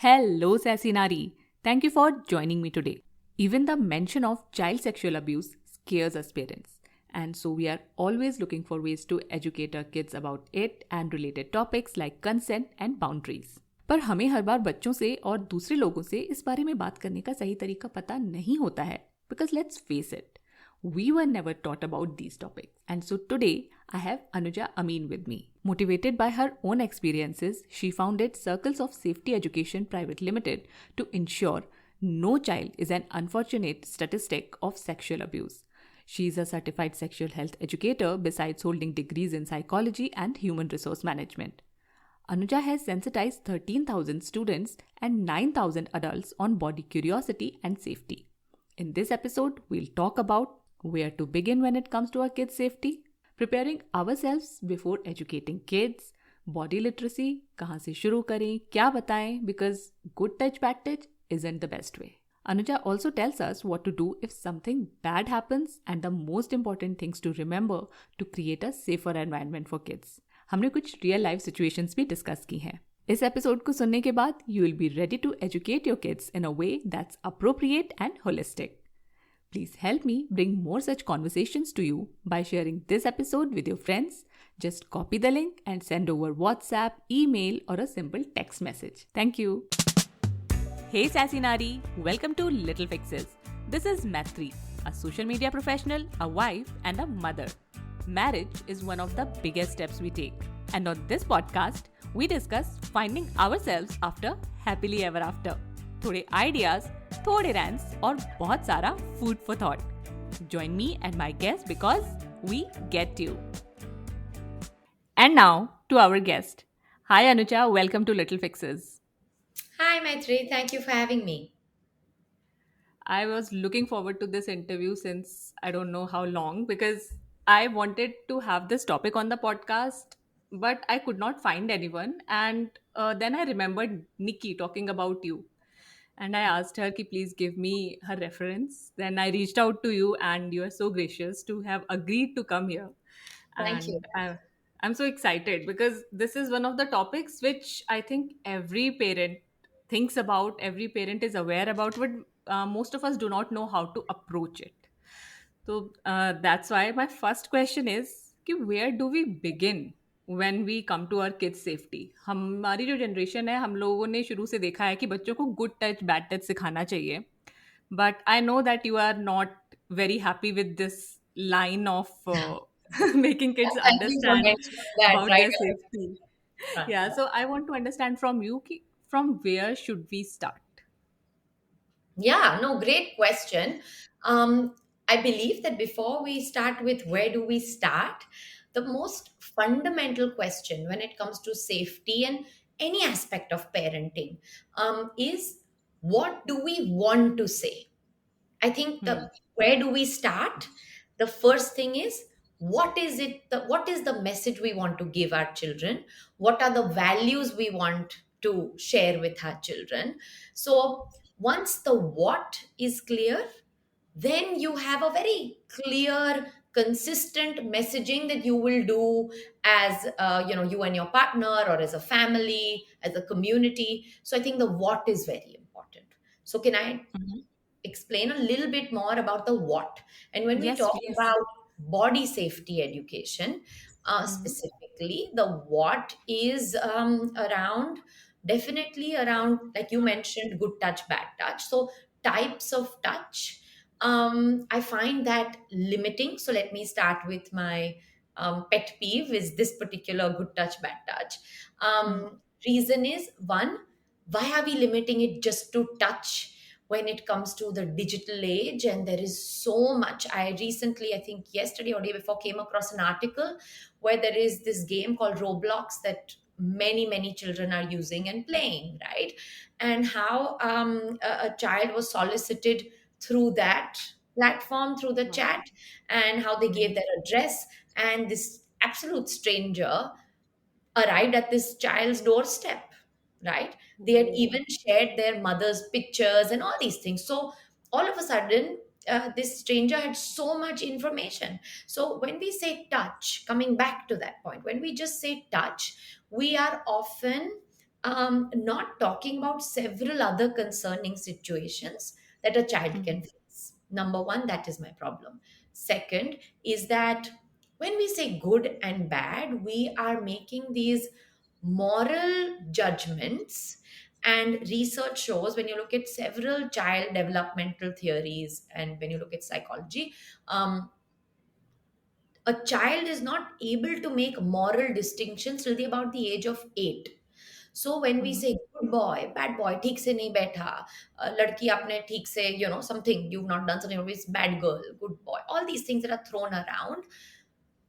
Hello, Sassy Nari. Thank you for joining me today. Even the mention of child sexual abuse scares us parents. And so we are always looking for ways to educate our kids about it and related topics like consent and boundaries. पर हमें हर बार बच्चों से और दूसरे लोगों से इस बारे में बात करने का सही तरीका पता नहीं होता है. Because let's face it, we were never taught about these topics. And so today, I have Anuja Amin with me. Motivated by her own experiences, she founded Circles of Safety Education Private Limited to ensure no child is an unfortunate statistic of sexual abuse. She is a certified sexual health educator besides holding degrees in psychology and human resource management. Anuja has sensitized 13,000 students and 9,000 adults on body curiosity and safety. In this episode, we'll talk about where to begin when it comes to our kids' safety, preparing ourselves before educating kids, body literacy, कहाँ से शुरू करें, क्या बताएं, because good touch, bad touch isn't the best way. Anuja also tells us what to do if something bad happens and the most important things to remember to create a safer environment for kids. हमने कुछ real life situations भी discuss की हैं. इस episode को सुनने के बाद you will be ready to educate your kids in a way that's appropriate and holistic. Please help me bring more such conversations to you by sharing this episode with your friends. Just copy the link and send over WhatsApp, email, or a simple text message. Thank you. Hey Sassy Nari, welcome to Little Fixes. This is Maitri, a social media professional, a wife, and a mother. Marriage is one of the biggest steps we take. And on this podcast, we discuss finding ourselves after happily ever after. थोड़े ideas, थोड़े rants और बहुत सारा food for thought. Join me and my guest because we get you. And now to our guest. Hi Anuja, welcome to Little Fixes. Hi, Maitri. Thank you for having me. I was looking forward to this interview since I don't know how long because I wanted to have this topic on the podcast, but I could not find anyone. And then I remembered Nikki talking about you. And I asked her, ki, please give me her reference. Then I reached out to you, and you are so gracious to have agreed to come here. Thank you. I'm so excited because this is one of the topics which I think every parent thinks about, every parent is aware about, but most of us do not know how to approach it. So that's why my first question is कि where do we begin when we come to our kids safety? हमारी जो generation है हम लोगों ने शुरू से देखा है कि बच्चों को गुड टच बैड टच सिखाना चाहिए. But I know that you are not very happy with this line of making kids Thank you for understand mentioning that about right their away. safety. Yeah, so I want to understand from you from where should we start? Yeah, no, great question. Um, I believe that before we start with where do we start, the most fundamental question when it comes to safety and any aspect of parenting is what do we want to say? I think the Hmm. where do we start? The first thing is what is the message we want to give our children? What are the values we want to share with our children? So once the what is clear, then you have a very clear consistent messaging that you will do as you and your partner or as a family as a community. So I think the what is very important. So can I Mhm. explain a little bit more about the what. And when we Yes, talk please. about body safety education, Mhm. specifically, the what is around definitely around, like you mentioned, good touch, bad touch. So, types of touch. I find that limiting. So, let me start with my pet peeve is this particular good touch, bad touch. Mhm. Reason is one, why are we limiting it just to touch? When it comes to the digital age, and there is so much. I recently, I think yesterday or day before, came across an article where there is this game called Roblox that many children are using and playing, right? And how a child was solicited through that platform, through the Wow. chat, and how they gave Mhm. their address, and this absolute stranger arrived at this child's doorstep, right? They had Oh. even shared their mother's pictures and all these things. So all of a sudden, this stranger had so much information. So when we say touch, coming back to that point, when we just say touch, we are often Not talking about several other concerning situations that a child can Mhm. face. Number one, that is my problem. Second is that when we say good and bad, we are making these moral judgments. And research shows, when you look at several child developmental theories and when you look at psychology, a child is not able to make moral distinctions till the about the age of 8. So when we Mhm. say good boy, bad boy, ठीक से नहीं बैठा, लड़की आपने ठीक से, something you've not done, something always bad girl, good boy, all these things that are thrown around.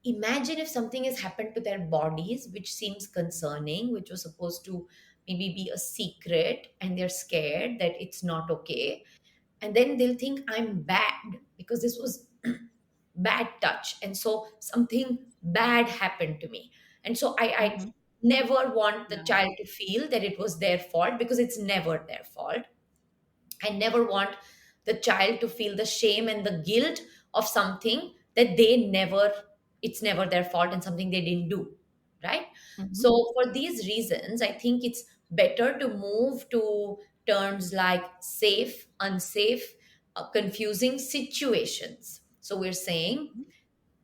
Imagine if something has happened to their bodies which seems concerning, which was supposed to maybe be a secret, and they're scared that it's not okay, and then they'll think I'm bad because this was bad touch, and so something bad happened to me. And so I Mhm. never want the Yeah. child to feel that it was their fault, because it's never their fault. I never want the child to feel the shame and the guilt of something that it's never their fault and something they didn't do. Right? Mhm. So, for these reasons, I think it's better to move to terms like safe, unsafe, confusing situations. So, we're saying Mhm.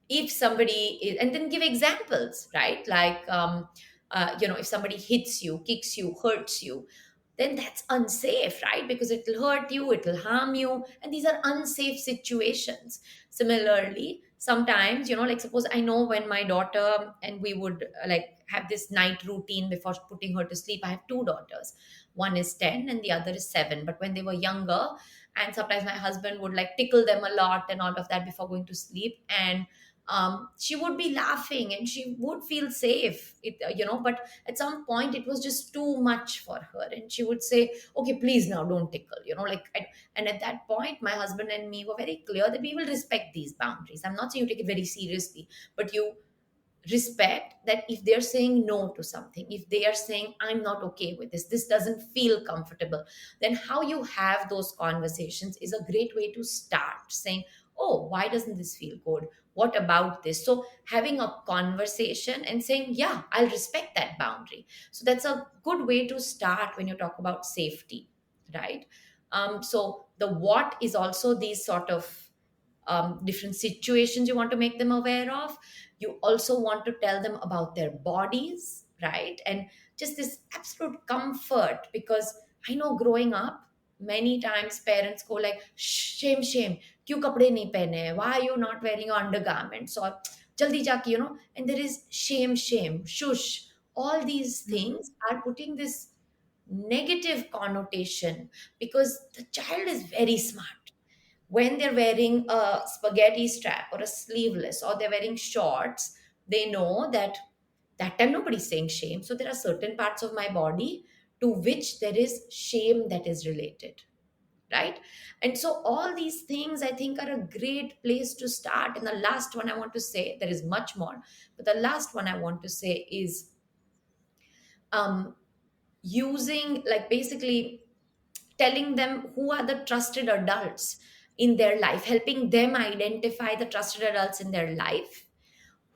if somebody is, and then give examples, right? Like, if somebody hits you, kicks you, hurts you, then that's unsafe, right? Because it will hurt you, it will harm you, and these are unsafe situations. Similarly, sometimes, like suppose I know when my daughter, and we would like have this night routine before putting her to sleep. I have two daughters. One is 10 and the other is 7. But when they were younger, and sometimes my husband would like tickle them a lot and all of that before going to sleep. And she would be laughing and she would feel safe, but at some point it was just too much for her, and she would say, okay, please now don't tickle, and at that point my husband and me were very clear that we will respect these boundaries. I'm not saying you take it very seriously, but you respect that if they're saying no to something, if they are saying I'm not okay with this doesn't feel comfortable, then how you have those conversations is a great way to start saying, oh, why doesn't this feel good, what about this? So having a conversation and saying, yeah, I'll respect that boundary. So that's a good way to start when you talk about safety, right? So the what is also these sort of different situations you want to make them aware of. You also want to tell them about their bodies, right? And just this absolute comfort, because I know growing up, many times parents go like, shame, shame, क्यों कपड़े नहीं पहने हैं? Why are you not wearing your undergarments? Or जल्दी जाके, and there is shame, shame, shush. All these Mhm. things are putting this negative connotation, because the child is very smart. When they're wearing a spaghetti strap or a sleeveless, or they're wearing shorts, they know that that time nobody's saying shame. So there are certain parts of my body to which there is shame that is related, right? And so all these things I think are a great place to start. And the last one I want to say, there is much more, but the last one I want to say is um, using, like, basically telling them who are the trusted adults in their life, helping them identify the trusted adults in their life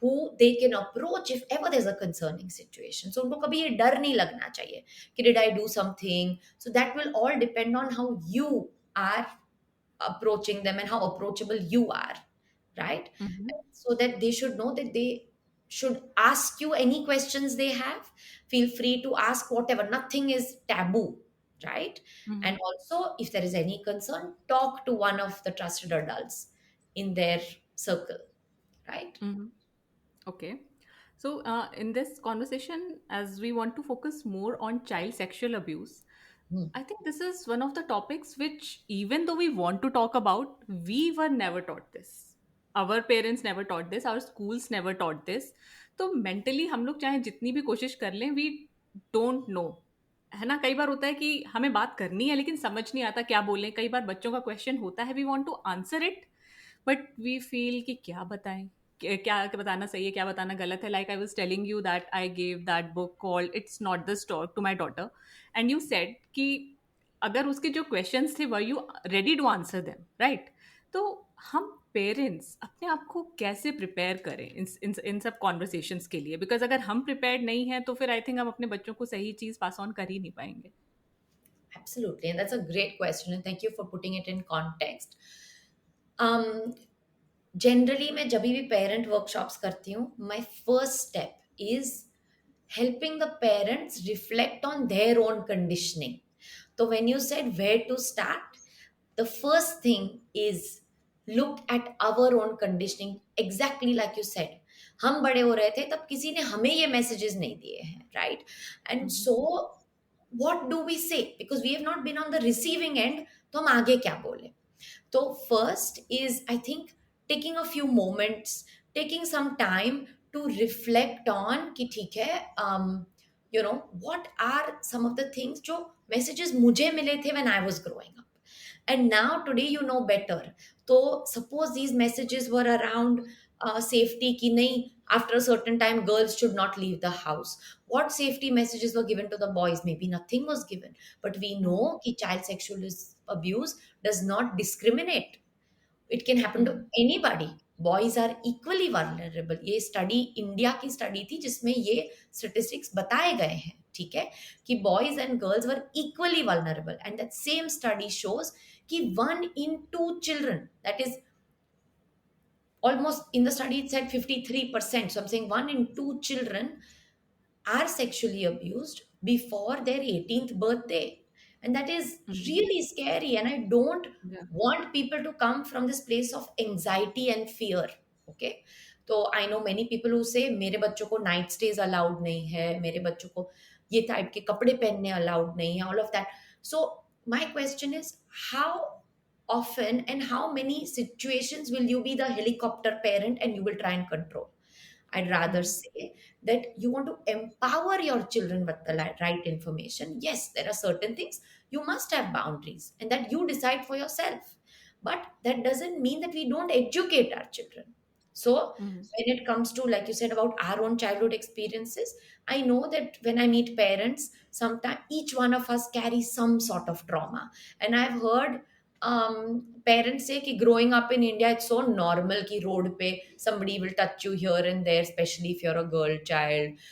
who they can approach if ever there's a concerning situation. So उनको कभी ये डर नहीं लगना चाहिए कि did I do something. So that will all depend on how you are approaching them and how approachable you are, right? Mhm. So that they should know that they should ask you any questions they have. Feel free to ask whatever, nothing is taboo, right? And Mhm. also, if there is any concern, talk to one of the trusted adults in their circle, right? Mhm. Okay. So, in this conversation, as we want to focus more on child sexual abuse, Hmm. I think this is one of the topics which, even though we want to talk about, we were never taught this. Our parents never taught this. Our schools never taught this. तो mentally हम लोग चाहे जितनी भी कोशिश कर लें, we don't know, है ना? कई बार होता है कि हमें बात करनी है लेकिन समझ नहीं आता क्या बोलें. कई बार बच्चों का क्वेश्चन होता है, we want to answer it, but we feel कि क्या बताएं, क्या बताना सही है, क्या बताना गलत है. Like I was telling you that I gave that book called it's not the stork to my daughter, and you said कि अगर उसके जो क्वेश्चंस थे, were you ready to answer them, right? तो हम पेरेंट्स अपने आप को कैसे प्रिपेयर करें इन सब कॉन्वर्सेशंस के लिए, बिकॉज अगर हम प्रिपेयर्ड नहीं हैं तो फिर आई थिंक हम अपने बच्चों को सही चीज़ पास ऑन कर ही नहीं पाएंगे. Absolutely, and that's a great question, and thank you for putting it in context. um Generally मैं जब भी पेरेंट वर्कशॉप्स करती हूँ, my first step is helping the parents reflect on their own conditioning. So when you said where to start, the first thing is look at our own conditioning. Exactly like you said, हम बड़े हो रहे थे तब किसी ने हमें ये मैसेजेस नहीं दिए हैं, right? And Mhm. So what do we say, because we have not been on the receiving end, तो हम आगे क्या बोले? So first is, I think, taking a few moments, taking some time to reflect on कि ठीक है, what are some of the things जो messages मुझे मिले थे when I was growing up, and now today you know better. So suppose these messages were around safety ki nahi, after a certain time girls should not leave the house. What safety messages were given to the boys? Maybe nothing was given, but we know Mhm. ki child sexual abuse does not discriminate. It can happen to Mhm. anybody. Boys are equally vulnerable. ये study India की study थी जिसमें ये statistics बताए गए हैं, ठीक है, कि boys and girls were equally vulnerable, and that same study shows कि 1 in 2 children, that is almost, in the study it said 53%, so I'm saying 1 in 2 children are sexually abused before their 18th birthday. And that is Mhm. really scary. And I don't Yeah. want people to come from this place of anxiety and fear. Okay. So I know many people who say मेरे बच्चों को night stage allowed नहीं है, मेरे बच्चों को ये type के कपड़े पहनने अलाउड नहीं है, all of that. So my question is, how often and how many situations will you be the helicopter parent and you will try and control? I'd rather Mhm. say that you want to empower your children with the right information. Yes, there are certain things you must have boundaries and that you decide for yourself. But that doesn't mean that we don't educate our children. So, Mhm. when it comes to, like you said, about our own childhood experiences, I know that when I meet parents, sometimes each one of us carries some sort of trauma. And I've heard parents say कि growing up in India, it's so normal कि road पे somebody will touch you here and there, especially if you're a girl child.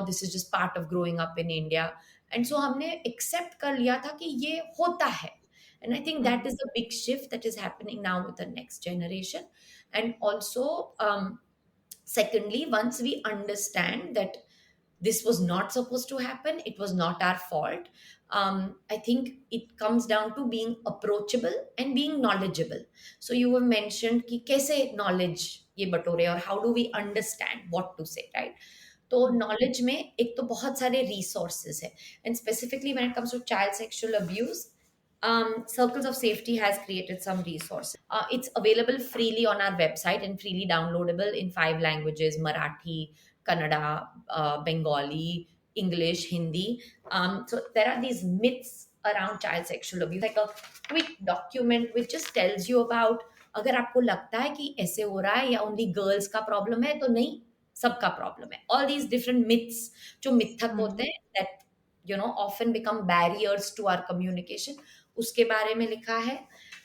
This is just part of growing up in India. And so हमने accept कर लिया था कि ये होता है. And I think that Mhm. is a big shift that is happening now with the next generation. And also, secondly, once we understand that this was not supposed to happen, it was not our fault, I think it comes down to being approachable and being knowledgeable. So you have mentioned कि कैसे knowledge ये बटोरे, और how do we understand what to say, right? तो Mhm. Knowledge में एक तो बहुत सारे रिसोर्सेज है, and specifically when it comes to child sexual abuse, Circles of Safety has created some resources. It's available freely on our website and freely downloadable in 5 languages: Marathi, Kannada, Bengali, English, Hindi. So there are these myths around child sexual abuse, like a quick document which just tells you about, अगर आपको लगता है कि ऐसे हो रहा है या ओनली गर्ल्स का प्रॉब्लम है, तो नहीं, सबका प्रॉब्लम है. ऑल दीज डिफरेंट मिथ्स जो मिथक होते Mhm. हैं, that often become barriers to our communication, उसके बारे में लिखा है.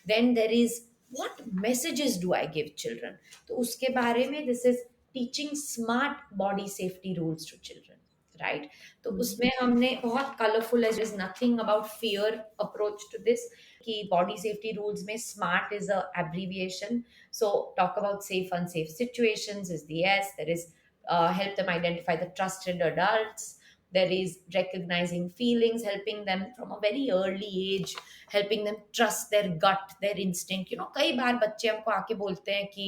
Then there is what messages do I give children, तो उसके बारे में, this is teaching smart body safety rules to children, right? तो Mhm. उसमें हमने बहुत colourful, is nothing about fear approach to this, कि बॉडी सेफ्टी रूल्स में smart is a abbreviation. So talk about safe unsafe situations is the S, there is help them identify the trusted adults. There is recognizing feelings, helping them from a very early age, helping them trust their gut, their instinct. कई बार बच्चे हमको आके बोलते हैं कि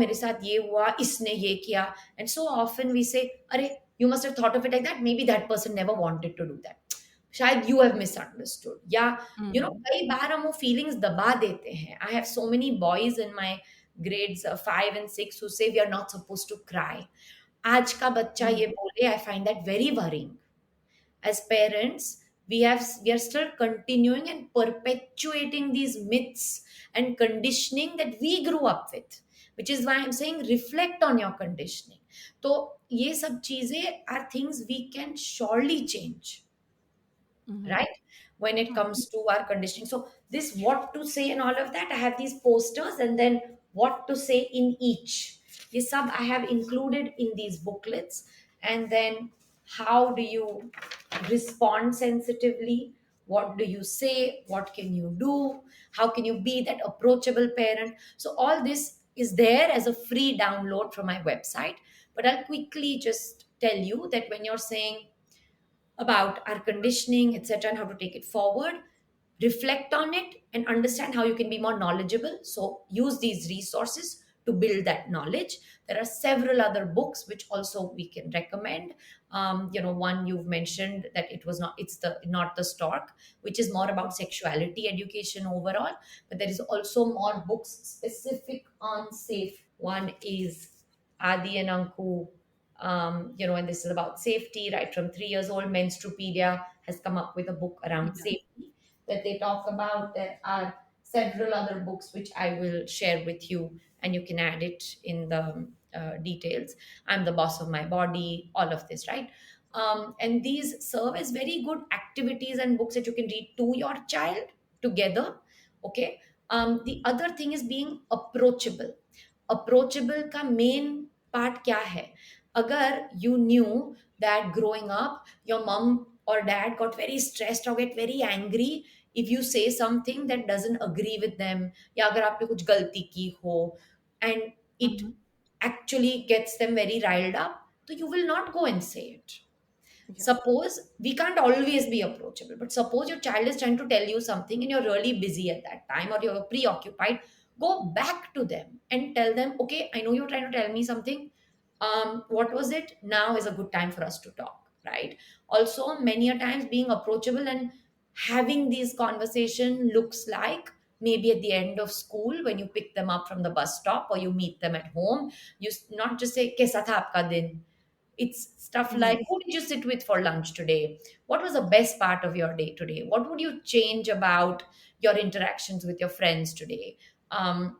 मेरे साथ ये हुआ, इसने ये किया, and so often we say, अरे you must have thought of it like that, maybe that person never wanted to do that, शायद you have misunderstood, या Mhm. कई बार हम वो फीलिंग्स दबा देते हैं. I have so many boys in my grades 5 and 6 who say we are not supposed to cry. आज का बच्चा ये Mhm. बोले, I find that very worrying. As parents, we are still continuing and perpetuating these myths and conditioning that we grew up with, which is why I'm saying reflect on your conditioning. तो ये सब चीजें are things we can surely change, Mhm. right? when it Hmm. comes to our conditioning. So this what to say and all of that, I have these posters, and then what to say in each, this sub I have included in these booklets. And then how do you respond sensitively, what do you say, what can you do, how can you be that approachable parent. So all this is there as a free download from my website. But I'll quickly just tell you that when you're saying about our conditioning, etc., and how to take it forward, reflect on it and understand how you can be more knowledgeable. So, use these resources to build that knowledge. There are several other books which also we can recommend. One you've mentioned that it was not, it's the not the stork, which is more about sexuality education overall. But there is also more books specific on safe. One is Adi and Anku, and this is about safety, right from 3 years old. Menstrupedia has come up with a book around Yeah. safety that they talk about. There are several other books which I will share with you, and you can add it in the details. I'm the boss of my body, all of this, right? And these serve as very good activities and books that you can read to your child together. Okay. The other thing is being approachable. Approachable का main part क्या है? अगर you knew that growing up your mom or dad got very stressed or get very angry if you say something that doesn't agree with them, या अगर आपने कुछ गलती की हो and it Hmm. actually gets them very riled up, so you will not go and say it. Yeah. Suppose we can't always be approachable, but suppose your child is trying to tell you something and you're really busy at that time or you're preoccupied, go back to them and tell them, okay, I know you're trying to tell me something. What was it? Now is a good time for us to talk, right? Also, many a times being approachable and having these conversation looks like maybe at the end of school when you pick them up from the bus stop or you meet them at home. Not just say kaisa tha aapka din. It's stuff like, Hmm. who did you sit with for lunch today? What was the best part of your day today? What would you change about your interactions with your friends today? Um,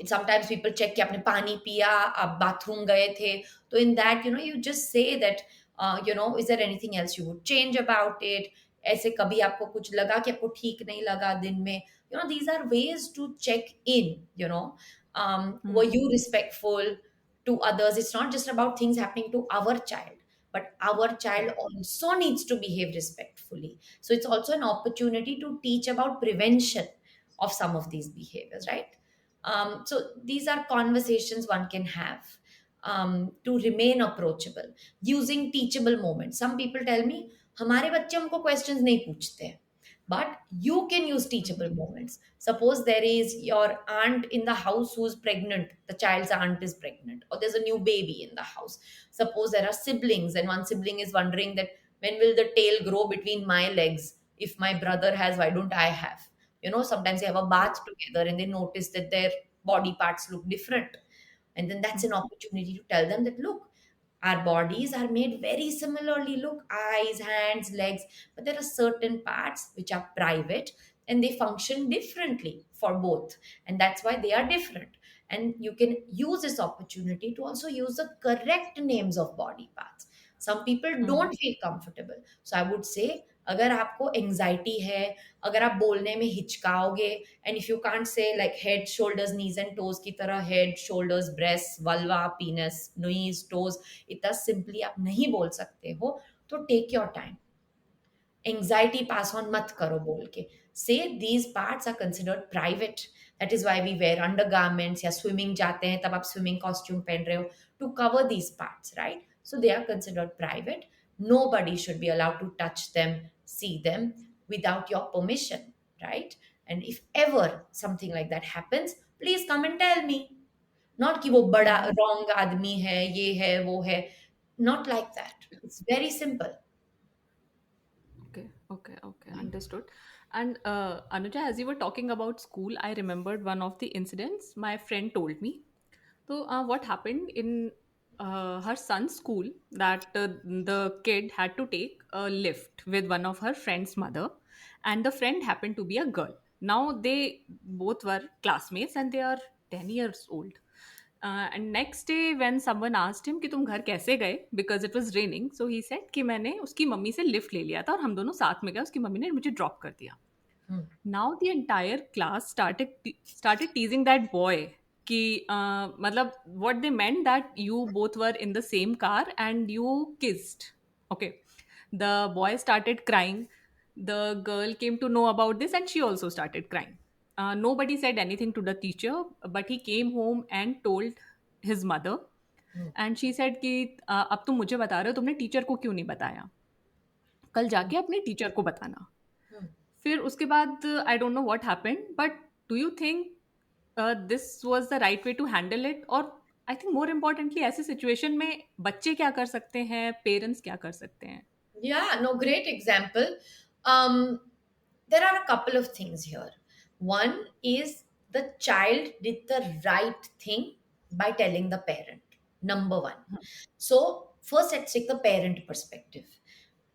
sometimes people check कि आपने पानी पिया, आप bathroom गए थे. तो in that, you just say that, is there anything else you would change about it? ऐसे कभी आपको कुछ लगा कि आपको ठीक नहीं लगा दिन में? These are ways to check in. Were Hmm. you respectful to others? It's not just about things happening to our child, but our child Right. also needs to behave respectfully. So it's also an opportunity to teach about prevention of some of these behaviors, right? So these are conversations one can have to remain approachable using teachable moments. Some people tell me, हमारे बच्चे हमको questions नहीं पूछते हैं. But you can use teachable moments. Suppose there is your aunt in the house who's pregnant, the child's aunt is pregnant, or there's a new baby in the house. Suppose there are siblings, and one sibling is wondering that when will the tail grow between my legs? If my brother has, why don't I have? Sometimes they have a bath together and they notice that their body parts look different. And then that's an opportunity to tell them that, look, our bodies are made very similarly. Look, eyes, hands, legs, but there are certain parts which are private and they function differently for both. And that's why they are different. And you can use this opportunity to also use the correct names of body parts. Some people Hmm. don't feel comfortable. So I would say, अगर आपको anxiety है, अगर आप बोलने में हिचकाओगे, and if you can't say like head shoulders knees and toes की तरह head shoulders breast vulva penis knees toes इतना सिंपली आप नहीं बोल सकते हो, तो take your time. Anxiety pass on मत करो बोल के. Say these parts are considered private. That is why we wear undergarments, या स्विमिंग जाते हैं तब आप स्विमिंग कॉस्ट्यूम पहन रहे हो to cover these parts, right? So they are considered private. Nobody should be allowed to touch them, see them without your permission, right? And if ever something like that happens, please come and tell me. Not कि वो बड़ा Hmm. wrong आदमी है, ये है वो है. Not like that. It's very simple. Okay, okay, okay, understood. And Anuja, as you were talking about school, I remembered one of the incidents my friend told me. So, what happened in her son's school that the kid had to take a lift with one of her friend's mother, and the friend happened to be a girl. Now, they both were classmates and they are 10 years old. And next day when someone asked him कि तुम घर कैसे गए, because it was raining, so he said कि मैंने उसकी mummy से lift ले लिया था और हम दोनों साथ में गए, उसकी मम्मी ने मुझे ड्रॉप कर दिया. Hmm. Now the entire class started teasing that boy कि मतलब what they meant that you both were in the same car and you kissed. Okay. The boy started crying. The girl came to know about this and she also started crying. Nobody said anything to the teacher, but he came home and told his mother. Hmm. And she said कि अब तुम मुझे बता रहे हो, तुमने teacher को क्यों नहीं बताया, कल जाके अपने टीचर को बताना. Hmm. फिर उसके बाद I don't know what happened, but do you think this was the right way to handle it? और आई थिंक मोर इम्पोर्टेंटली ऐसे सिचुएशन में बच्चे क्या कर सकते हैं, पेरेंट्स क्या कर सकते हैं? Yeah, no, great example. Um, there are a couple of things here. One is the child did the right thing by telling the parent. Number one. So, first, let's take the parent perspective.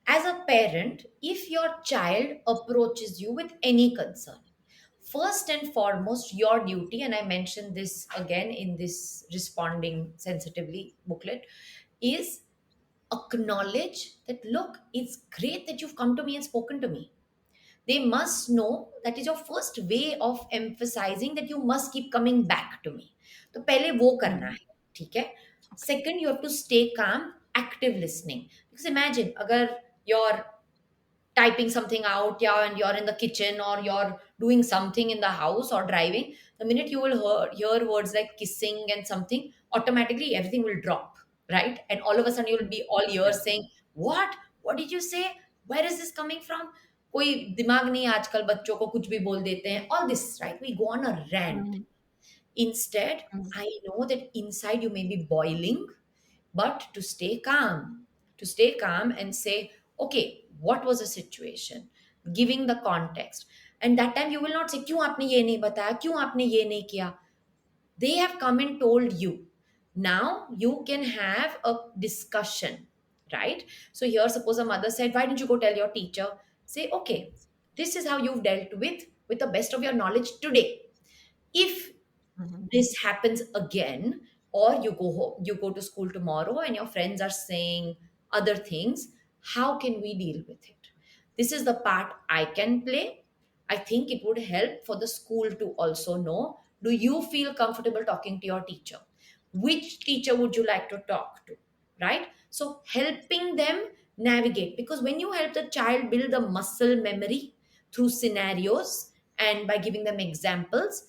As a parent, if your child approaches you with any concern, first and foremost, your duty, and I mentioned this again in this responding sensitively booklet, is acknowledge that look, it's great that you've come to me and spoken to me. They must know that is your first way of emphasizing that you must keep coming back to me. तो पहले वो करना है, ठीक है. Second, you have to stay calm, active listening. Because imagine अगर you're typing something out, yeah, and you're in the kitchen or you're doing something in the house or driving, the minute you will hear words like kissing and something, automatically everything will drop, right? And all of a sudden you'll be all ears saying, what did you say, where is this coming from? कोई दिमाग नहीं, आजकल बच्चों को कुछ भी बोल देते हैं, all this, right? We go on a rant. Instead, I know that inside you may be boiling, but to stay calm and say, okay, what was the situation? Giving the context. And that time you will not say, क्यों आपने ये नहीं बताया, क्यों आपने ये नहीं किया? They have come and told you. Now you can have a discussion, right? So here, suppose a mother said, why didn't you go tell your teacher? Say, okay, this is how you've dealt with the best of your knowledge today. If this happens again, or you go home, you go to school tomorrow and your friends are saying other things, how can we deal with it? This is the part I can play. I think it would help for the school to also know, do you feel comfortable talking to your teacher? Which teacher would you like to talk to, right? So helping them navigate, because when you help the child build the muscle memory through scenarios and by giving them examples,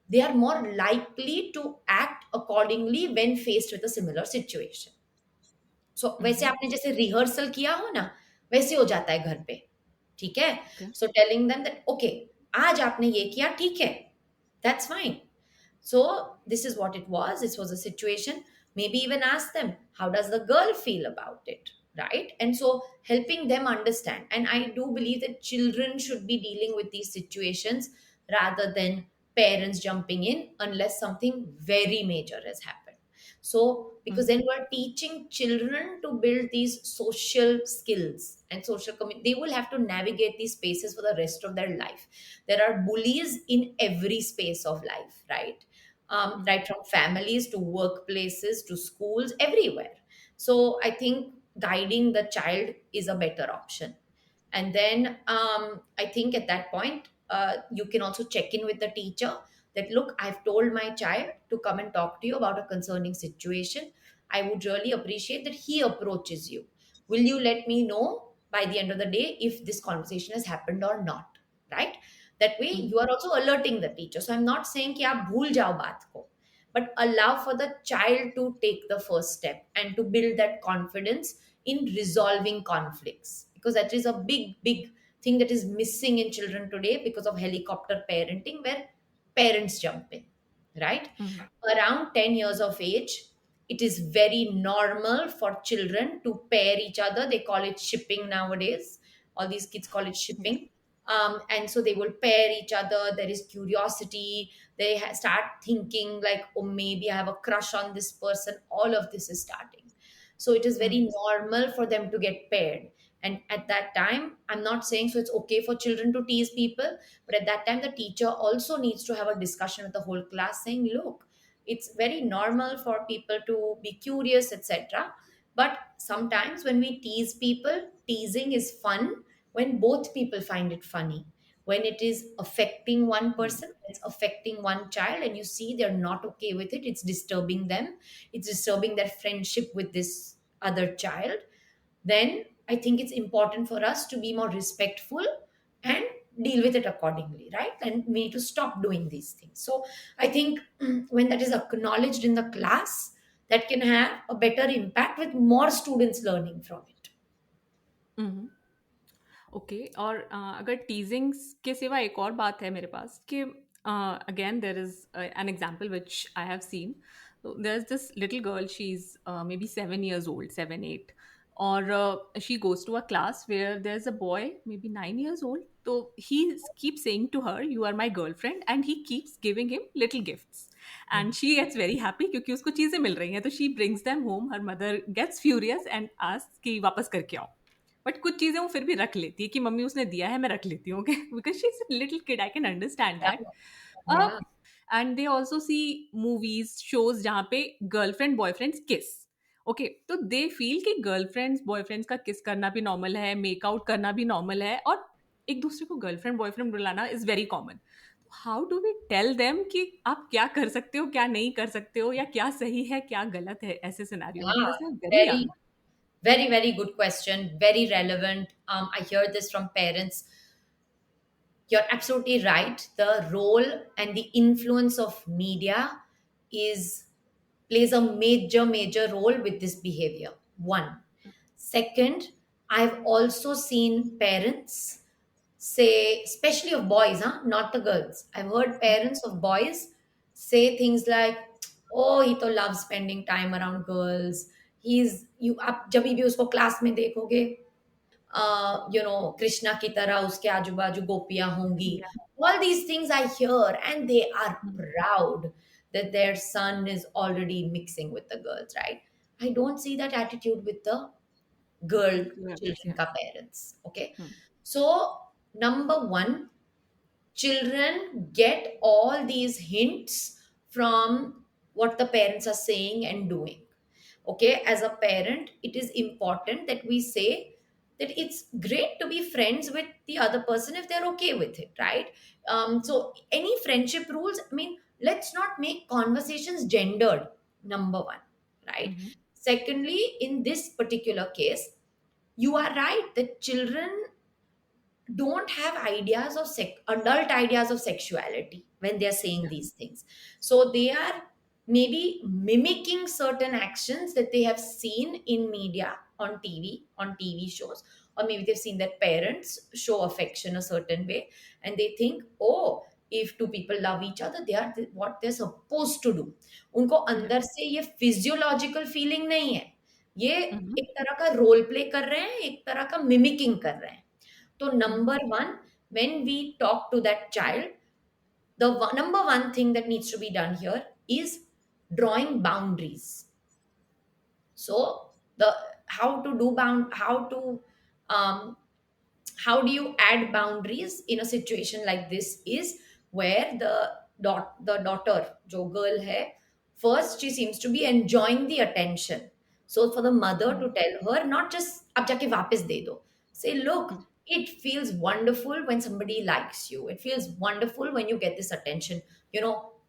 they are more likely to act accordingly when faced with a similar situation. So वैसे आपने जैसे rehearsal किया हो ना, वैसे हो जाता है घर पे, ठीक है. Okay. So telling them that okay, आज आपने ये किया, ठीक है, that's fine. So this is what it was, this was a situation. Maybe even ask them, how does the girl feel about it, right? And so helping them understand. And I do believe that children should be dealing with these situations rather than parents jumping in unless something very major has happened. So because then we're teaching children to build these social skills and social they will have to navigate these spaces for the rest of their life. There are bullies in every space of life, right? Right from families to workplaces to schools, everywhere. So I think guiding the child is a better option. And then I think at that point, you can also check in with the teacher that, look, I've told my child to come and talk to you about a concerning situation. I would really appreciate that he approaches you. Will you let me know by the end of the day if this conversation has happened or not? Right? That way, you are also alerting the teacher. So I'm not saying कि आप भूल जाओ बात को, but allow for the child to take the first step and to build that confidence in resolving conflicts, because that is a big thing that is missing in children today because of helicopter parenting where parents jump in, right? Around 10 years of age, it is very normal for children to pair each other. They call it shipping nowadays. All these kids call it shipping. And so they will pair each other. There is curiosity. They start thinking like, oh, maybe I have a crush on this person. All of this is starting. So it is very normal for them to get paired. And at that time, I'm not saying so it's okay for children to tease people, but at that time, the teacher also needs to have a discussion with the whole class saying, look, It's very normal for people to be curious, etc. But sometimes when we tease people, teasing is fun when both people find it funny. When it is affecting one Hmm. person, it's affecting one child, and you see they're not okay with it, it's disturbing them, it's disturbing their friendship with this other child, then I think it's important for us to be more respectful and deal with it accordingly, right? And we need to stop doing these things. So I think when that is acknowledged in the class, that can have a better impact with more students learning from it. Hmm. Okay, और अगर टीजिंग के सिवा एक और बात है मेरे पास कि again there is an example which I have seen. There is this little girl, she is maybe 7 years old, 7 8, और she goes to a class where there is a boy maybe 9 years old. तो he keep saying to her, you are my girlfriend, and he keeps giving him little gifts. And she gets very happy क्योंकि उसको चीज़ें मिल रही हैं, तो she brings them home. Her mother gets furious and asks कि वापस करके आओ. बट कुछ चीज़ें वो फिर भी रख लेती है कि मम्मी उसने दिया है, मैं रख लेती हूँ, okay, because she is little kid, I can understand Yeah, that. yeah. And they also see movies shows जहाँ पे गर्लफ्रेंड बॉयफ्रेंड्स किस. ओके, तो दे फील कि गर्लफ्रेंड्स बॉयफ्रेंड्स का किस करना भी नॉर्मल है, मेकआउट करना भी नॉर्मल है, और एक दूसरे को गर्लफ्रेंड बॉयफ्रेंड बुलाना is very common. How do we tell them कि आप क्या कर सकते हो, क्या नहीं कर सकते हो, या क्या सही है क्या गलत है ऐसे सिनेरियो में, Yeah, because they are very very, young. very, very good question. Very relevant. I hear this from parents. You're absolutely right. The role and the influence of media is plays a major role with this behavior. One. Second, I've also seen parents say, especially of boys, huh? Not the girls. I've heard parents of boys say things like, "Oh, he to loves spending time around girls. He's you आप जब भी उसको class में देखोगे, कृष्णा की तरह उसके आजू बाजू गोपियां होंगी." All these things I hear, and they are proud that their son is already mixing with the girls, right? I don't see that attitude with the girl Girls, children yeah. ka parents. Okay, Hmm. so number one, children get all these hints from what the parents are saying and doing. Okay, as a parent, it is important that we say that it's great to be friends with the other person if they're okay with it, right? So any friendship rules, I mean, let's not make conversations gendered, number one, right? Mhm. Secondly, in this particular case, you are right that children don't have ideas of adult ideas of sexuality when they're saying Yeah. these things. So they are maybe mimicking certain actions that they have seen in media, on TV shows, or maybe they've seen their parents show affection a certain way, and they think, oh, if two people love each other, they are what they're supposed to do. उनको Yeah. अंदर से ये physiological feeling नहीं है, ये Mhm. एक तरह का रोल प्ले कर रहे हैं, एक तरह का मिमिकिंग कर रहे हैं. So, Mhm. number one, when we talk to that child, the number one thing that needs to be done here is drawing boundaries. So, the how to do bound, um, how do you add boundaries in a situation like this is where the daughter जो girl है, first she seems to be enjoying the attention. So for the mother to Mhm. tell her, not just अब जाके वापस दे दो, say look, Mhm. it feels wonderful when somebody likes you, it feels wonderful when you get this attention.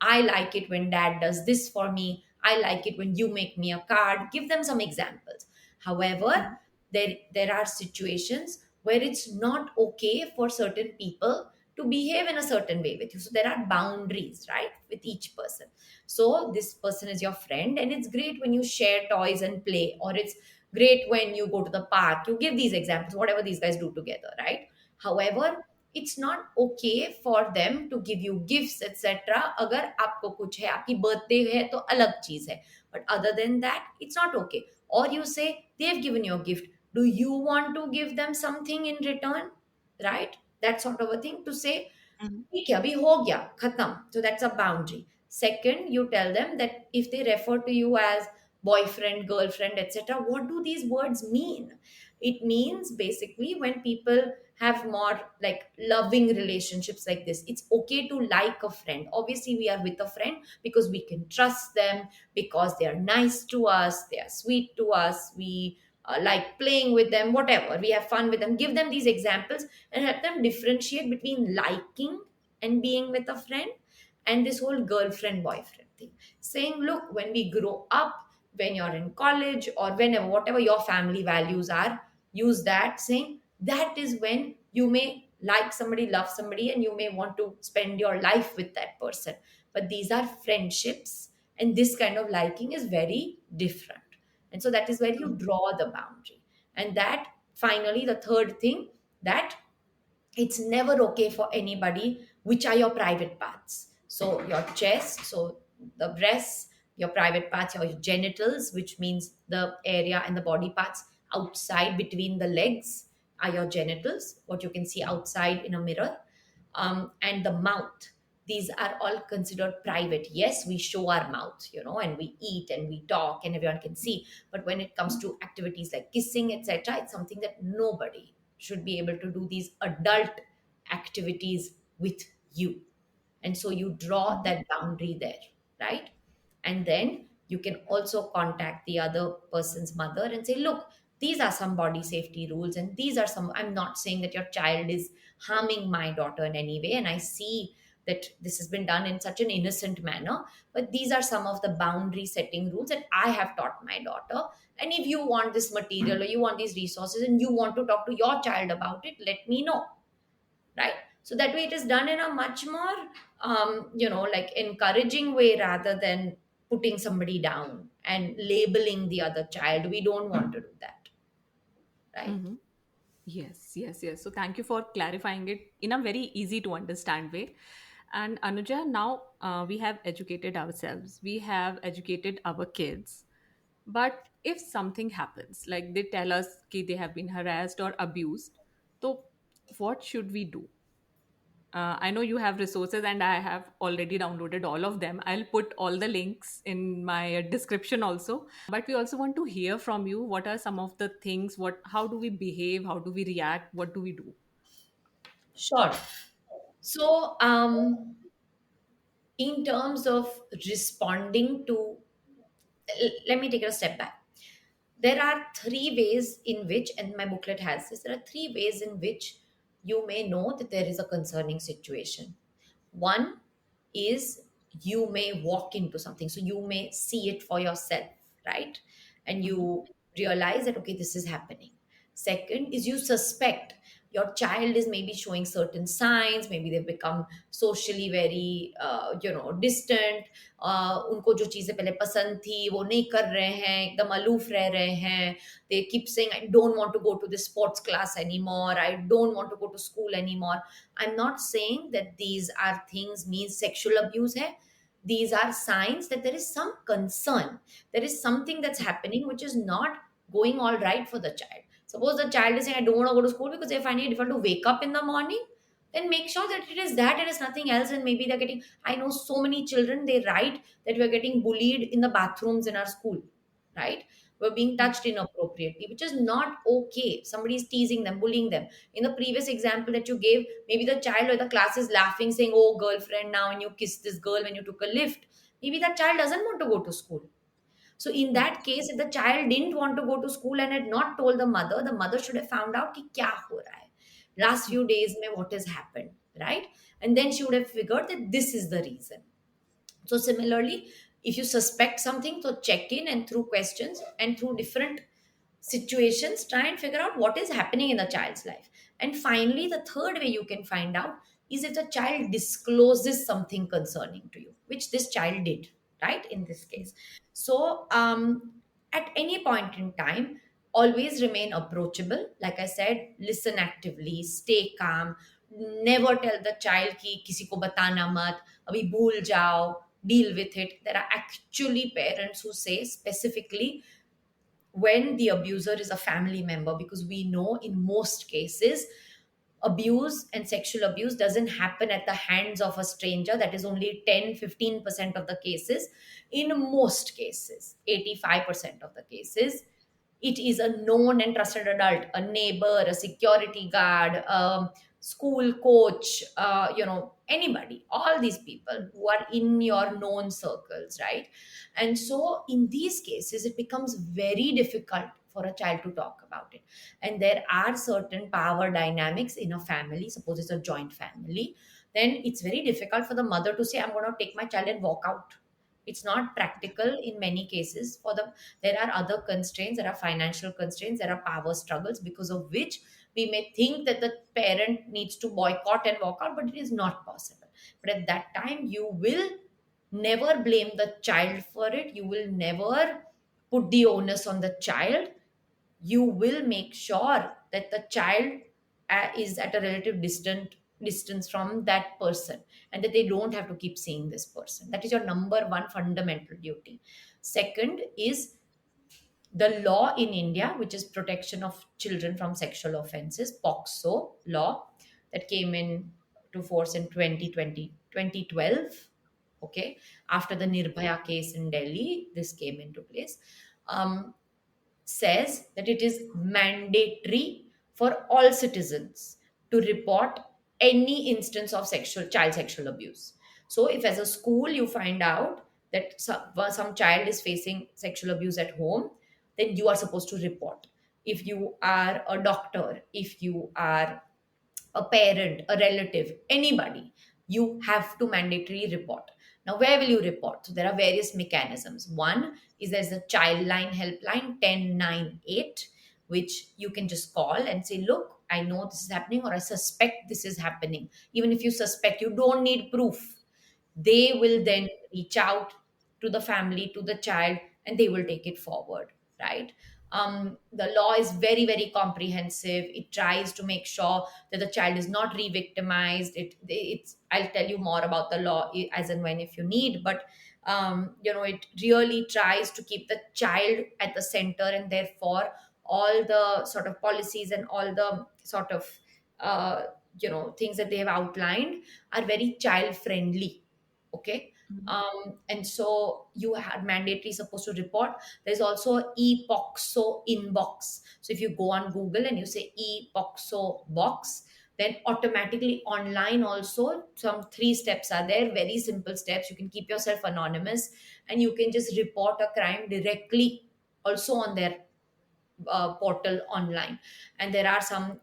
I like it when dad does this for me, I like it when you make me a card. Give them some examples. However, Mhm. there are situations where it's not okay for certain people to behave in a certain way with you. So there are boundaries, right, with each person. So this person is your friend, and it's great when you share toys and play, or it's great when you go to the park. You give these examples, whatever these guys do together, right? However, it's not okay for them to give you gifts, etc. अगर आपको कुछ है, आपकी birthday है तो अलग चीज है, but other than that, it's not okay. Or you say they've given you a gift, do you want to give them something in return, right? That sort of a thing to say, Mhm. ठीक है अभी हो गया खत्म. So that's a boundary. Second, you tell them that if they refer to you as boyfriend, girlfriend, etc., what do these words mean? It means basically when people have more like loving relationships like this, it's okay to like a friend. Obviously we are with a friend because we can trust them, because they are nice to us, they are sweet to us, we like playing with them, whatever, we have fun with them. Give them these examples and help them differentiate between liking and being with a friend and this whole girlfriend boyfriend thing. Saying, look, when we grow up, when you're in college or whenever, whatever your family values are, use that. Saying that is when you may like somebody, love somebody, and you may want to spend your life with that person. But these are friendships, and this kind of liking is very different. And so that is where you draw the boundary. And that finally, the third thing, that it's never okay for anybody, which are your private parts. So your chest, so the breasts, your private parts, your genitals, which means the area and the body parts outside between the legs are your genitals, what you can see outside in a mirror. And the mouth, these are all considered private. Yes, we show our mouth, and we eat and we talk and everyone can see, but when it comes to activities like kissing, etc., it's something that nobody should be able to do these adult activities with you. And so you draw that boundary there, right? And then you can also contact the other person's mother and say, look, these are some body safety rules, and these are some, I'm not saying that your child is harming my daughter in any way, and I see that this has been done in such an innocent manner, but these are some of the boundary setting rules that I have taught my daughter. And if you want this material or you want these resources and you want to talk to your child about it, let me know, right? So that way it is done in a much more like encouraging way, rather than putting somebody down and labeling the other child. We don't want to do that, right? Mm-hmm. Yes, yes, yes. So thank you for clarifying it in a very easy to understand way. And Anuja, now we have educated ourselves, we have educated our kids. But if something happens, like they tell us that they have been harassed or abused, so what should we do? I know you have resources and I have already downloaded all of them. I'll put all the links in my description also. But we also want to hear from you. What are some of the things? How do we behave? How do we react? What do we do? Sure. So in terms of responding to, let me take a step back. There are three ways in which, and my booklet has this, there are three ways in which you may know that there is a concerning situation. One is you may walk into something, so you may see it for yourself, right? And Mhm. you realize that, okay, this is happening. Second is you suspect your child is maybe showing certain signs, maybe they've become socially very distant, उनको जो चीज़ें पहले पसंद थी वो नहीं कर रहे हैं, एकदम अलूफ रह रहे हैं. They keep saying, I don't want to go to this sports class anymore, I don't want to go to school anymore. I'm not saying that these are things means sexual abuse hai. These are signs that there is some concern. There is something that's happening which is not going all right for the child. Suppose the child is saying, I don't want to go to school because they find it difficult to wake up in the morning. Then make sure that it is that it is nothing else. And maybe they're getting, I know so many children, they write that we're getting bullied in the bathrooms in our school, right? We're being touched inappropriately, which is not okay. Somebody is teasing them, bullying them. In the previous example that you gave, maybe the child or the class is laughing, saying, oh, girlfriend, now, and you kissed this girl when you took a lift. Maybe that child doesn't want to go to school. So in that case, if the child didn't want to go to school and had not told the mother should have found out कि क्या हो रहा है. Last few days में what has happened, right? And then she would have figured that this is the reason. So similarly, if you suspect something, so check in and through questions and through different situations, try and figure out what is happening in the child's life. And finally, the third way you can find out is if the child discloses something concerning to you, which this child did, right? In this case. So at any point in time, always remain approachable. Like I said, listen actively, stay calm. Never tell the child कि किसी को बताना मत, अभी भूल जाओ, deal with it. There are actually parents who say specifically when the abuser is a family member, because we know in most cases abuse and sexual abuse doesn't happen at the hands of a stranger. That is only 10-15% of the cases. In most cases, 85% of the cases, it is a known and trusted adult, a neighbor, a security guard, a school coach, anybody, all these people who are in your known circles, right? And so in these cases it becomes very difficult for a child to talk about it. And there are certain power dynamics in a family. Suppose it's a joint family, then it's very difficult for the mother to say, I'm going to take my child and walk out. It's not practical in many cases for the. There are other constraints, there are financial constraints, there are power struggles, because of which we may think that the parent needs to boycott and walk out, but it is not possible. But at that time you will never blame the child for it, you will never put the onus on the child. You will make sure that the child is at a relative distance from that person, and that they don't have to keep seeing this person. That is your number one fundamental duty. Second is the law in India, which is Protection of Children from Sexual Offences, POCSO law, that came in to force in 2012. Okay, after the Nirbhaya case in Delhi, this came into place. Says that it is mandatory for all citizens to report any instance of child sexual abuse. So if as a school you find out that some child is facing sexual abuse at home, then you are supposed to report. If you are a doctor, if you are a parent, a relative, anybody, you have to mandatorily report. Now, where will you report? So, there are various mechanisms. One is there's a child line helpline 1098, which you can just call and say, look, I know this is happening, or I suspect this is happening. Even if you suspect, you don't need proof. They will then reach out to the family, to the child, and they will take it forward, right? The law is very, very comprehensive. It tries to make sure that the child is not re-victimized. It's I'll tell you more about the law as and when if you need, but it really tries to keep the child at the center, and therefore all the sort of policies and all the sort of uh, things that they have outlined are very child friendly. Okay. Mhm. And so you had mandatory supposed to report. There's also a epoxo inbox. So if you go on Google and you say epoxo box, then automatically online also some 3 steps are there, very simple steps. You can keep yourself anonymous, and you can just report a crime directly also on their portal online. And there are some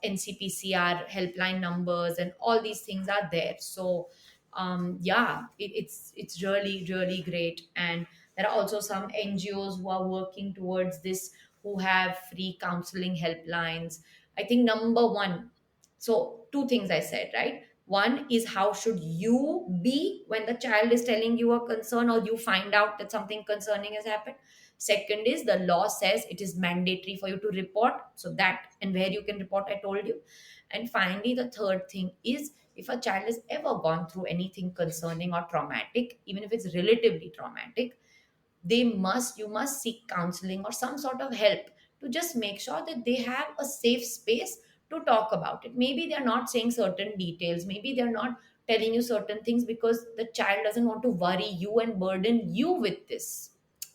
ncpcr helpline numbers, and all these things are there. So yeah, it's really, really great. And there are also some ngos who are working towards this, who have free counseling helplines. I think number one, so two things I said, right? One is how should you be when the child is telling you a concern, or you find out that something concerning has happened. Second is the law says it is mandatory for you to report. So that, and where you can report, I told you. And finally, the third thing is, if a child has ever gone through anything concerning or traumatic, even if it's relatively traumatic, you must seek counseling or some sort of help, to just make sure that they have a safe space to talk about it. Maybe they're not saying certain details, maybe they're not telling you certain things because the child doesn't want to worry you and burden you with this,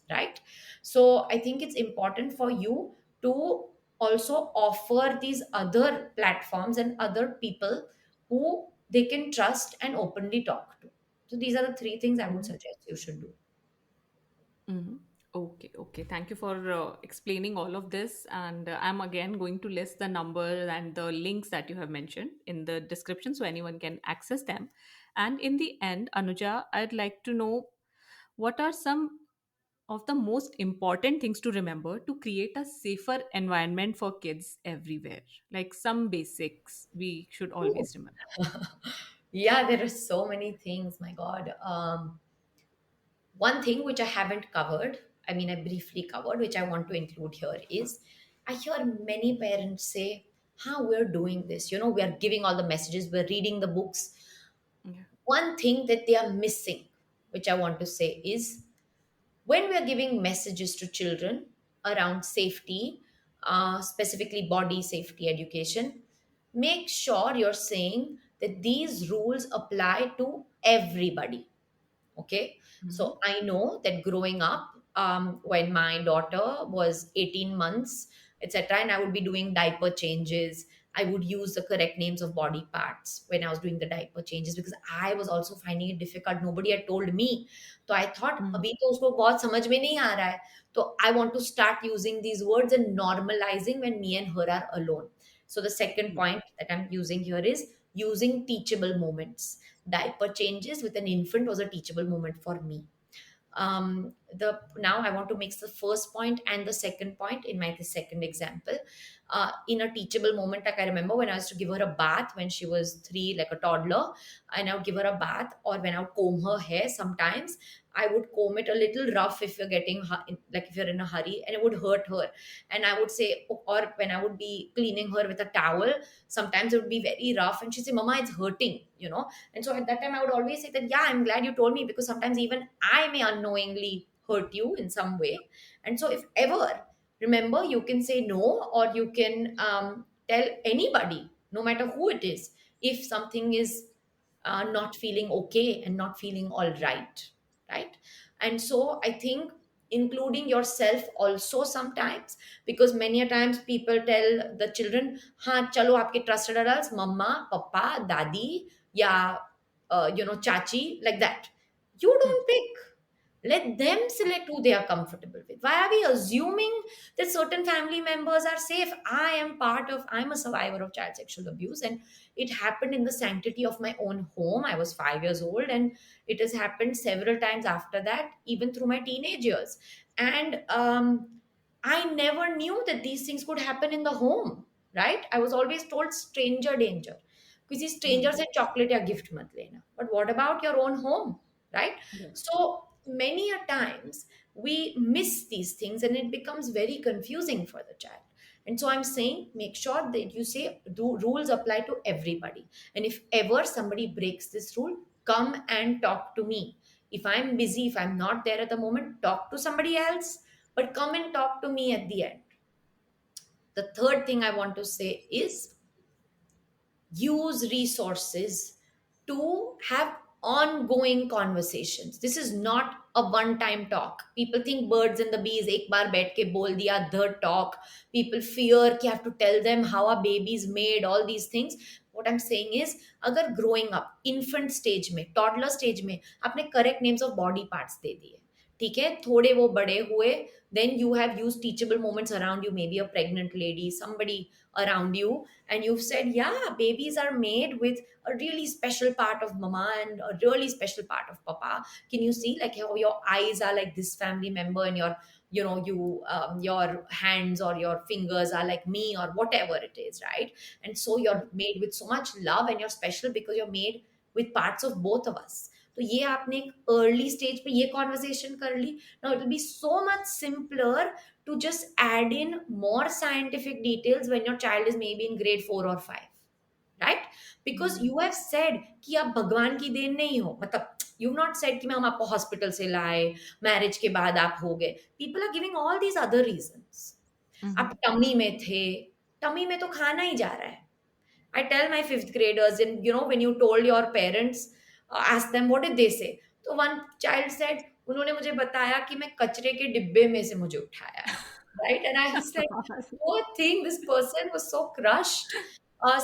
right? So I think it's important for you to also offer these other platforms and other people who they can trust and openly talk to. So these are the 3 things I would Mhm. suggest you should do. Mhm. Okay, okay. Thank you for explaining all of this. And I'm again going to list the number and the links that you have mentioned in the description so anyone can access them. And in the end, Anuja, I'd like to know what are some of the most important things to remember to create a safer environment for kids everywhere? Like some basics we should Ooh. always remember. Yeah, there are so many things, my God. One thing which I haven't covered, I mean, I briefly covered, which I want to include here is, I hear many parents say, how we're doing this. We are giving all the messages, we're reading the books. Yeah. One thing that they are missing, which I want to say, is when we are giving messages to children around safety, specifically body safety education, make sure you're saying that these rules apply to everybody. Okay. Mhm. So I know that growing up, when my daughter was 18 months, etc. And I would be doing diaper changes. I would use the correct names of body parts when I was doing the diaper changes, because I was also finding it difficult. Nobody had told me. So I thought, Mm. अभी तो उसको बहुत समझ में नहीं आ रहा है. So I want to start using these words and normalizing when me and her are alone. So the second Yeah. point that I'm using here is using teachable moments. Diaper changes with an infant was a teachable moment for me. The Now I want to mix the first point and the second point in my second example. In a teachable moment, like I remember when I used to give her a bath when she was 3, like a toddler, and I would give her a bath, or when I would comb her hair. Sometimes I would comb it a little rough if you're like if you're in a hurry, and it would hurt her. And I would say, or when I would be cleaning her with a towel, sometimes it would be very rough, and she'd say, "Mama, it's hurting." And so at that time, I would always say that, yeah, I'm glad you told me, because sometimes even I may unknowingly hurt you in some way. And so, if ever, remember, you can say no, or you can tell anybody, no matter who it is, if something is not feeling okay and not feeling all right. Right. And so, I think including yourself also sometimes, because many a times people tell the children, हाँ चलो आपके trusted adults, mama, papa, dadi, yeah, chachi, like that. You Hmm. don't pick. Let them select who they are comfortable with. Why are we assuming that certain family members are safe? I'm a survivor of child sexual abuse, and it happened in the sanctity of my own home. I was 5 years old, and it has happened several times after that, even through my teenage years. And I never knew that these things could happen in the home, right? I was always told stranger danger. किसी stranger Hmm. से chocolate या gift मत लेना. But what about your own home, right? Right. So many a times we miss these things, and it becomes very confusing for the child. And so I'm saying, make sure that you say rules apply to everybody. And if ever somebody breaks this rule, come and talk to me. If I'm busy, if I'm not there at the moment, talk to somebody else, but come and talk to me at the end. The third thing I want to say is use resources to have ongoing conversations. This is not a one time talk. People think birds and the bees, ek baar baith ke bol diya, the talk. People fear कि you have to tell them how a baby is made, all these things. What I'm saying is, अगर growing up, infant stage में, toddler stage में, आपने correct names of body parts दे दिए, ठीक है, थोड़े वो बड़े हुए, then you have used teachable moments around you, maybe a pregnant lady, somebody around you, and you've said, yeah, babies are made with a really special part of mama and a really special part of papa. Can you see, like, how your eyes are like this family member, and your hands or your fingers are like me, or whatever it is, right? And so you're made with so much love, and you're special because you're made with parts of both of us. तो ये आपने एक early stage पे ये conversation कर ली. Now it will be so much simpler to just add in more scientific details when your child is maybe in grade 4 or 5, right? Because Hmm. you have said कि आप भगवान की then नहीं हो, मतलब you've not said कि मैं हम आपको हॉस्पिटल से लाए, मैरिज के बाद आप हो गए. People are giving all these other reasons. Hmm. आप टमी में थे, टमी में तो खाना ही जा रहा है. I tell my fifth graders, and when you told your parents, ask them what did they say. तो one child said, उन्होंने मुझे बताया कि मैं कचरे के डिब्बे में से मुझे उठाया है, right? And I was like, poor thing, this person was so crushed.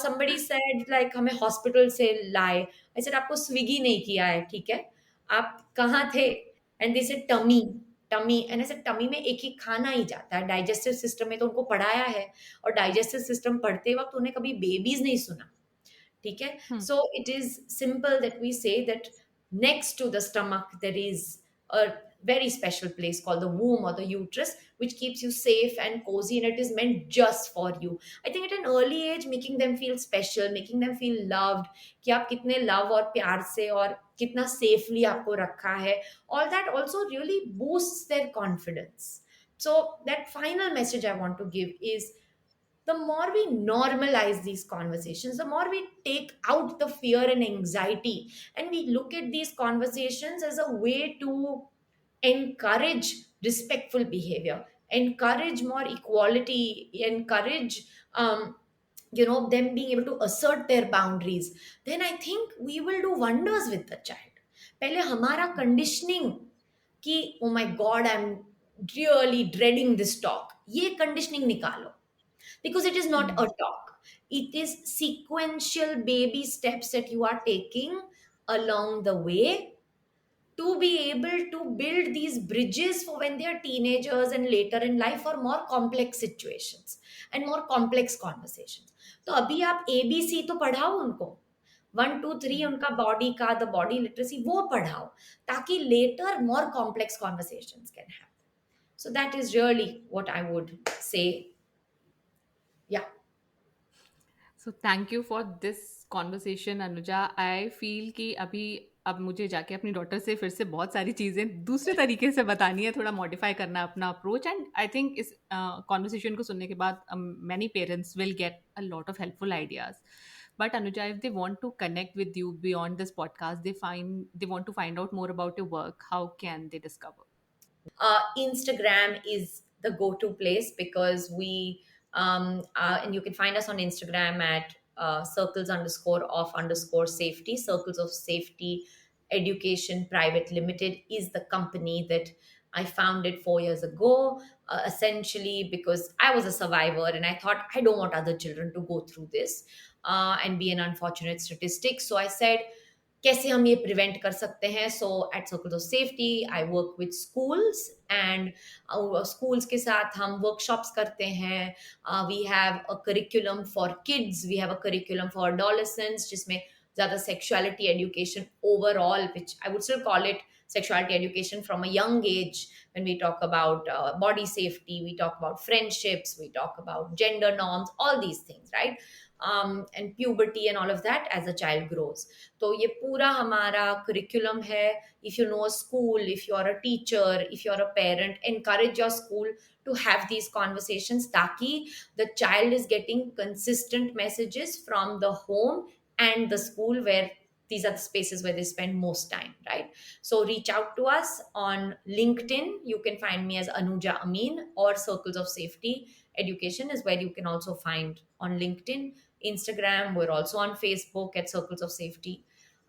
Somebody said like हमें हॉस्पिटल से लाए. I said आपको स्विगी नहीं किया है, ठीक है, आप कहाँ थे? And they said tummy. Tummy, and ऐसे टमी में एक ही खाना ही जाता है, डाइजेस्टिव सिस्टम में तो उनको पढ़ाया है, और डाइजेस्टिव सिस्टम पढ़ते वक्त उन्हें कभी बेबीज नहीं सुना, ठीक है. Hmm. So it is simple that we say that next to the stomach there is a very special place called the womb or the uterus, which keeps you safe and cozy, and it is meant just for you. I think at an early age, making them feel special, making them feel loved, कि आप कितने love और प्यार से और कितना safely आपको रखा है, all that also really boosts their confidence. So that final message I want to give is, the more we normalize these conversations, the more we take out the fear and anxiety, and we look at these conversations as a way to encourage respectful behavior, encourage more equality, encourage them being able to assert their boundaries, then I think we will do wonders with the child. पहले हमारा conditioning कि oh my god, I'm really dreading this talk, ये conditioning निकालो, because it is not a talk. It is sequential baby steps that you are taking along the way to be able to build these bridges for when they are teenagers and later in life for more complex situations and more complex conversations. तो अभी आप ABC तो पढ़ाओ उनको, 1 2 3 उनका body का, the body literacy वो पढ़ाओ, ताकि later more complex conversations can happen. So that is really what I would say. Yeah. So thank you for this conversation Anuja. I feel कि अभी अब मुझे जाके अपनी डॉटर से फिर से बहुत सारी चीज़ें दूसरे तरीके से बतानी है, थोड़ा मॉडिफाई करना है अपना अप्रोच. एंड आई थिंक इस कॉन्वर्सेशन को सुनने के बाद many parents will get a lot of helpful ideas. But Anuja, if they want to connect with you beyond this podcast, they want to find out more about your work, how can they discover? Instagram is the go-to place because we and you can find us on Instagram at circles_of_safety. Circles of Safety Education Private Limited is the company that I founded 4 years ago, essentially because I was a survivor and I thought I don't want other children to go through this and be an unfortunate statistic. So I said, कैसे हम ये prevent कर सकते हैं. So at circles of safety I work with schools and schools के साथ हम workshops करते हैं. We have a curriculum for kids, we have a curriculum for adolescents जिसमें ज़्यादा sexuality education overall, which I would still call it sexuality education from a young age. When we talk about body safety, we talk about friendships, we talk about gender norms, all these things, right? And puberty and all of that as a child grows. तो ये पूरा हमारा curriculum है. If you know a school, if you are a teacher, if you are a parent, encourage your school to have these conversations ताकि the child is getting consistent messages from the home and the school, where these are the spaces where they spend most time, right? So reach out to us on LinkedIn. You can find me as Anuja Amin, or Circles of Safety Education is where you can also find on LinkedIn. Instagram, we're also on Facebook at Circles of Safety.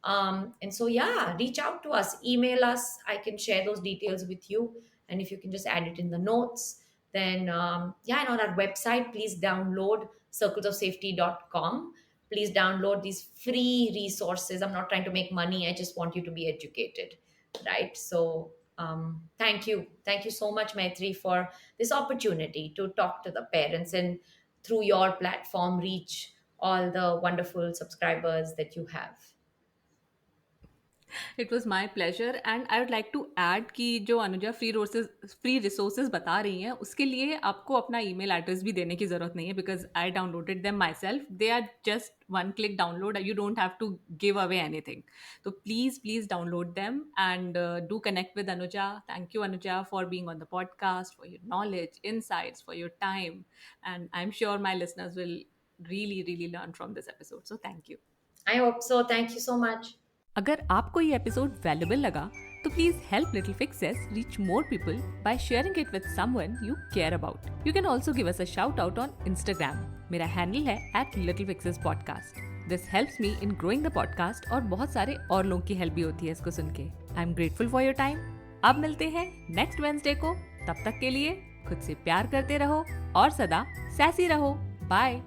And so, yeah, reach out to us, email us. I can share those details with you. And if you can just add it in the notes, then, yeah, and on our website, please download circlesofsafety.com. Please download these free resources. I'm not trying to make money. I just want you to be educated, right? So thank you. Thank you so much, Maitri, for this opportunity to talk to the parents and through your platform reach all the wonderful subscribers that you have. It was my pleasure. And I would like to add कि जो Anuja free resources बता रही हैं उसके लिए आपको अपना email address भी देने की ज़रूरत नहीं है, because I downloaded them myself. They are just 1 click download. You don't have to give away anything. तो please download them and do connect with Anuja. Thank you Anuja for being on the podcast, for your knowledge, insights, for your time. And I'm sure my listeners will really learn from this episode. So thank you. I hope so. Thank you so much. अगर आपको ये episode valuable लगा तो please help little fixes reach more people by sharing it with someone you care about. You can also give us a shout out on Instagram. मेरा handle है @littlepixelspodcast. This helps me in growing the podcast और बहुत सारे और लोगों की help भी होती है इसको सुन के. I am grateful for your time. अब मिलते हैं नेक्स्ट वेडनेसडे को. तब तक के लिए खुद से प्यार करते रहो और सदा सैसी रहो. बाय.